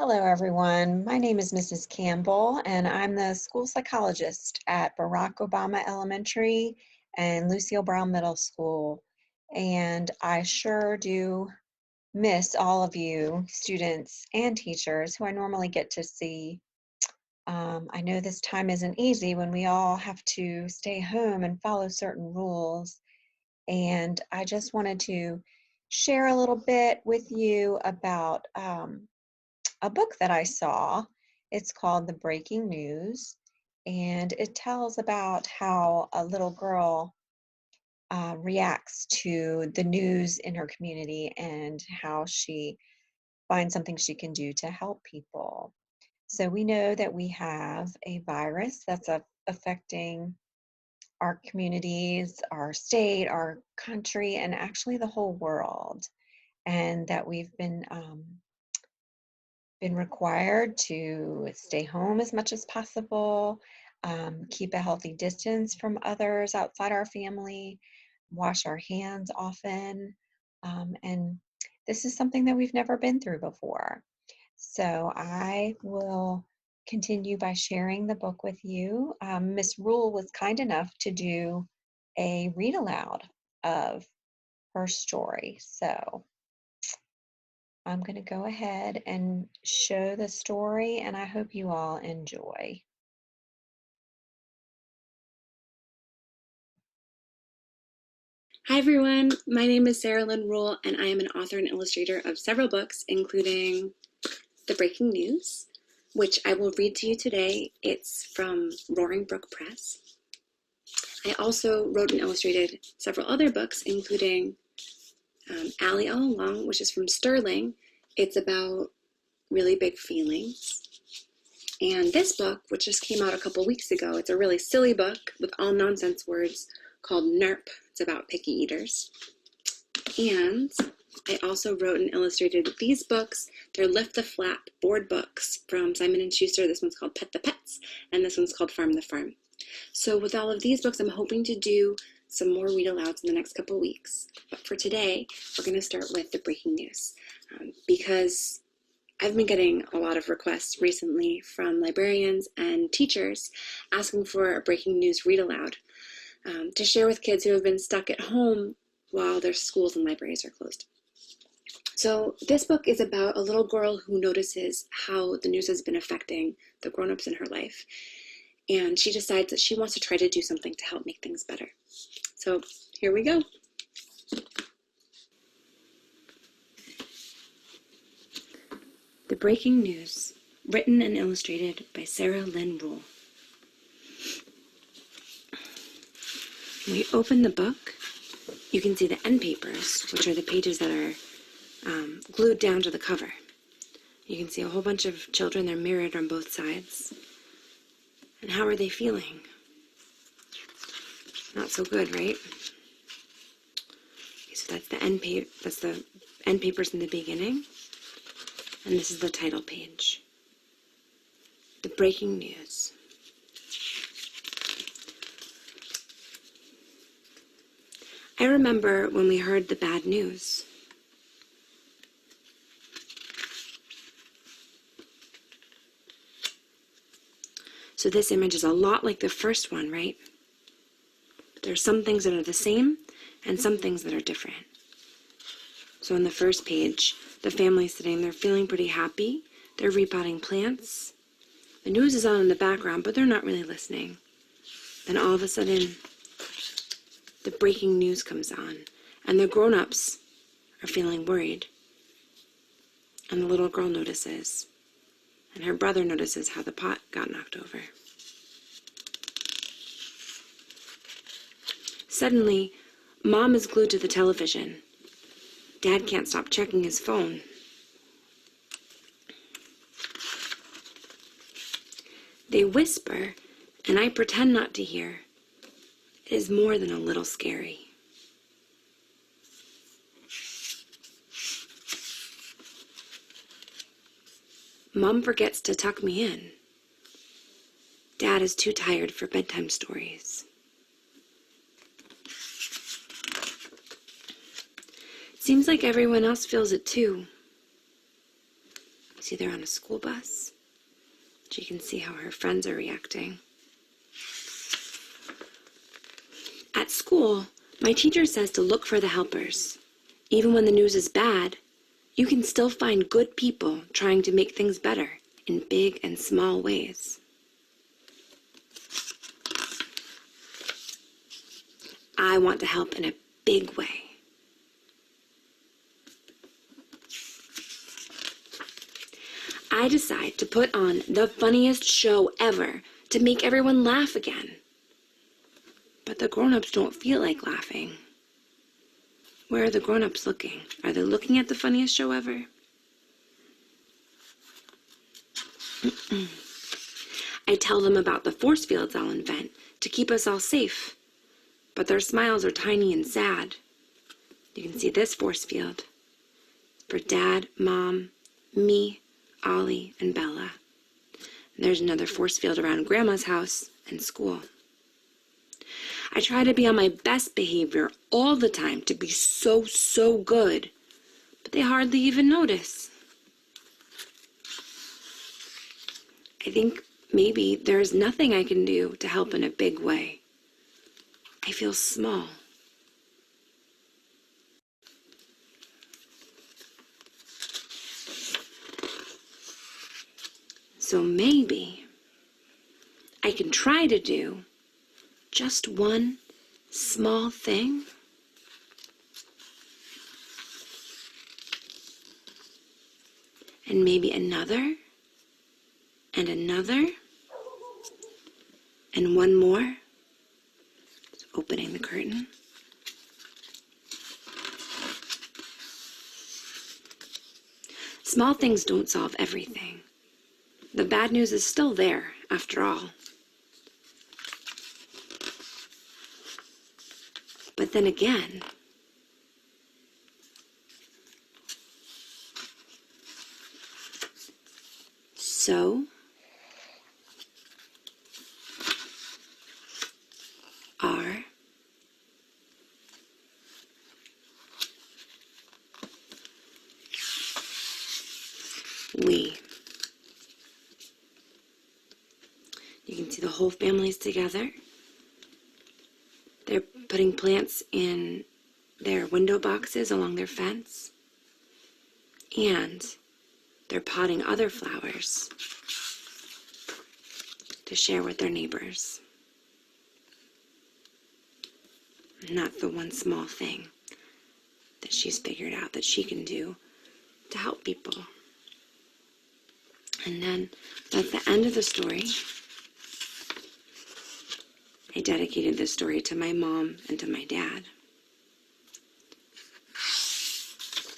Hello, everyone. My name is Mrs. Campbell, and I'm the school psychologist at Barack Obama Elementary and Lucille Brown Middle School. And I sure do miss all of you, students and teachers, who I normally get to see. I know this time isn't easy when we all have to stay home and follow certain rules. And I just wanted to share a little bit with you about a book that I saw. It's called The Breaking News, and it tells about how a little girl reacts to the news in her community and how she finds something she can do to help people. So we know that we have a virus that's affecting our communities, our state, our country, and actually the whole world, and that we've been required to stay home as much as possible, keep a healthy distance from others outside our family, wash our hands often, and this is something that we've never been through before. So I will continue by sharing the book with you. Miss Rule was kind enough to do a read aloud of her story. So I'm going to go ahead and show the story, and I hope you all enjoy. Hi everyone, my name is Sarah Lynn Rule, and I am an author and illustrator of several books, including The Breaking News, which I will read to you today. It's from Roaring Brook Press. I also wrote and illustrated several other books, including Allie All Along, which is from Sterling. It's about really big feelings. And this book, which just came out a couple weeks ago, it's a really silly book with all nonsense words called NERP. It's about picky eaters. And I also wrote and illustrated these books. They're Lift the Flap board books from Simon & Schuster. This one's called Pet the Pets, and this one's called Farm the Farm. So with all of these books, I'm hoping to do some more read-alouds in the next couple weeks. But for today, we're going to start with The Breaking News, because I've been getting a lot of requests recently from librarians and teachers asking for a breaking news read-aloud to share with kids who have been stuck at home while their schools and libraries are closed. So this book is about a little girl who notices how the news has been affecting the grown-ups in her life. And she decides that she wants to try to do something to help make things better. So here we go. The Breaking News, written and illustrated by Sarah Lynn Rule. When we open the book, you can see the end papers, which are the pages that are glued down to the cover. You can see a whole bunch of children. They're mirrored on both sides. And how are they feeling? Not so good, right? Okay, so that's the end papers in the beginning. And this is the title page. The Breaking News. I remember when we heard the bad news. So this image is a lot like the first one, right? But there are some things that are the same and some things that are different. So on the first page, the family's sitting there feeling pretty happy. They're repotting plants. The news is on in the background, but they're not really listening. Then all of a sudden, the breaking news comes on, and the grown-ups are feeling worried. And the little girl notices, and her brother notices how the pot got knocked over. Suddenly, Mom is glued to the television. Dad can't stop checking his phone. They whisper, and I pretend not to hear. It is more than a little scary. Mom forgets to tuck me in. Dad is too tired for bedtime stories. Seems like everyone else feels it too. See, they're on a school bus. She can see how her friends are reacting. At school, my teacher says to look for the helpers. Even when the news is bad, you can still find good people trying to make things better in big and small ways. I want to help in a big way. I decide to put on the funniest show ever to make everyone laugh again. But the grown-ups don't feel like laughing. Where are the grown-ups looking? Are they looking at the funniest show ever? I tell them about the force fields I'll invent to keep us all safe. But their smiles are tiny and sad. You can see this force field for Dad, Mom, me, Ollie, and Bella. And there's another force field around Grandma's house and school. I try to be on my best behavior all the time to be so good, but they hardly even notice. I think maybe there's nothing I can do to help in a big way. I feel small. So maybe I can try to do just one small thing. And maybe another, and another, and one more. Opening the curtain. Small things don't solve everything. The bad news is still there, after all. But then again, so are we. You can see the whole family's together. They're putting plants in their window boxes along their fence. And they're potting other flowers to share with their neighbors. And that's the one small thing that she's figured out that she can do to help people. And then that's the end of the story. I dedicated this story to my mom and to my dad.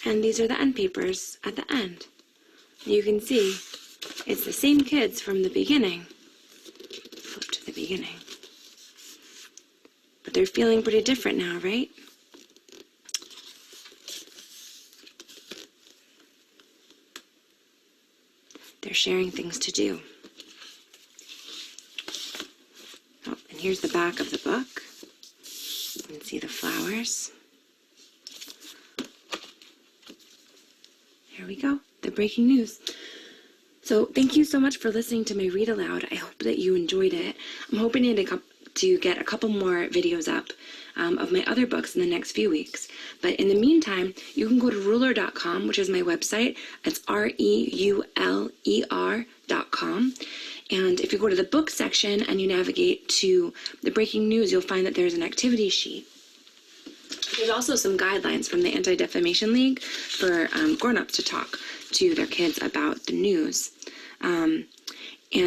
And these are the end papers at the end. You can see it's the same kids from the beginning. Flip to the beginning. But they're feeling pretty different now, right? They're sharing things to do. Oh, and here's the back of the book. You can see the flowers. Here we go, the breaking news. So thank you so much for listening to my read aloud. I hope that you enjoyed it. I'm hoping to get a couple more videos up of my other books in the next few weeks. But in the meantime, you can go to ruler.com, which is my website. It's REULER.com. And if you go to the book section and you navigate to the breaking news, you'll find that there's an activity sheet. There's also some guidelines from the Anti-Defamation League for grown-ups to talk to their kids about the news. And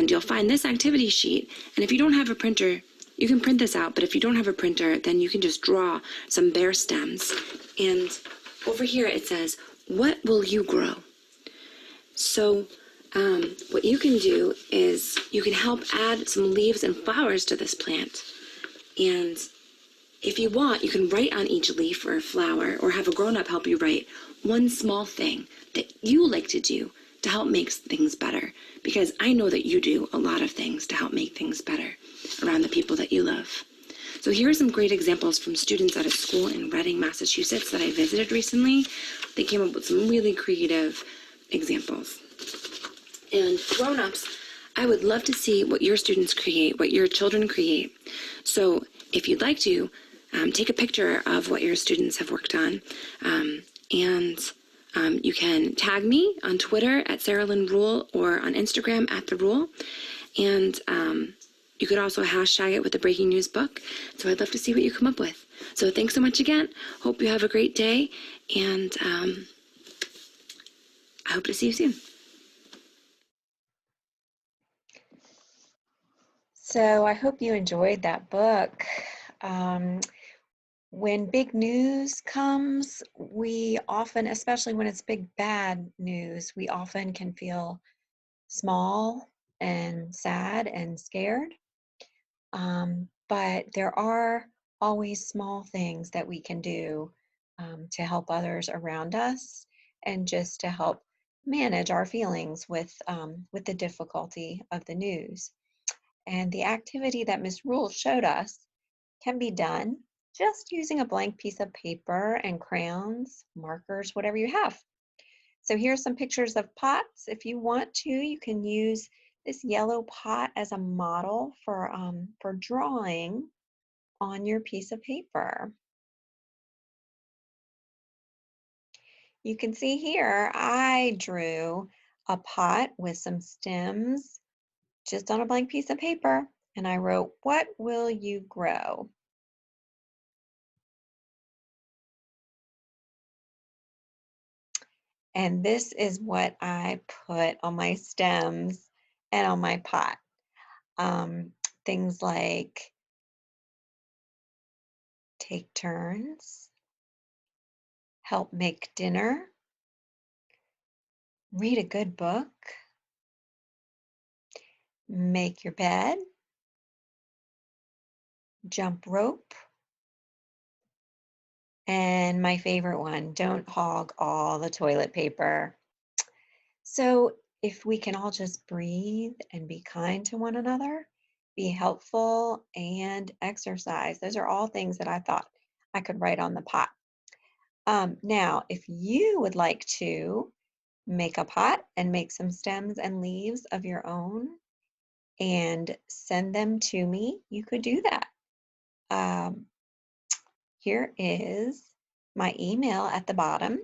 you'll find this activity sheet. And if you don't have a printer, you can print this out. But if you don't have a printer, then you can just draw some bare stems. And over here it says, what will you grow? So what you can do is you can help add some leaves and flowers to this plant. And if you want, you can write on each leaf or flower, or have a grown-up help you write one small thing that you like to do to help make things better. Because I know that you do a lot of things to help make things better around the people that you love. So here are some great examples from students at a school in Reading, Massachusetts that I visited recently. They came up with some really creative examples. And grown-ups, I would love to see what your students create, what your children create. So if you'd like to, take a picture of what your students have worked on, and you can tag me on Twitter at Sarah Lynn Rule or on Instagram at The Rule. And you could also hashtag it with the Breaking News book. So I'd love to see what you come up with. So thanks so much again. Hope you have a great day. And I hope to see you soon. So I hope you enjoyed that book. When big news comes, we often, especially when it's big bad news, we often can feel small and sad and scared. But there are always small things that we can do to help others around us and just to help manage our feelings with the difficulty of the news. And the activity that Ms. Rule showed us can be done just using a blank piece of paper and crayons, markers, whatever you have. So here's some pictures of pots. If you want to, you can use this yellow pot as a model for drawing on your piece of paper. You can see here, I drew a pot with some stems just on a blank piece of paper, and I wrote, "What will you grow?" And this is what I put on my stems and on my pot. Um, Things like take turns, help make dinner, read a good book, make your bed, jump rope, and my favorite one, don't hog all the toilet paper. So if we can all just breathe and be kind to one another, be helpful and exercise, those are all things that I thought I could write on the pot. Now, if you would like to make a pot and make some stems and leaves of your own and send them to me, you could do that. Um, Here is my email at the bottom,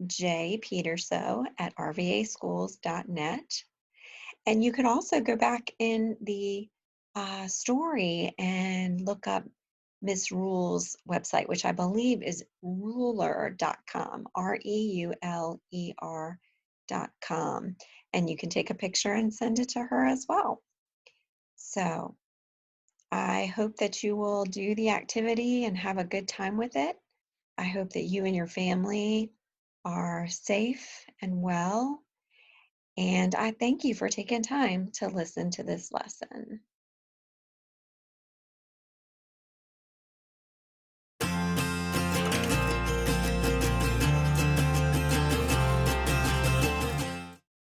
jpeterso@rvaschools.net. And you could also go back in the story and look up Miss Rule's website, which I believe is ruler.com, REULER.com. And you can take a picture and send it to her as well. So I hope that you will do the activity and have a good time with it. I hope that you and your family are safe and well. And I thank you for taking time to listen to this lesson.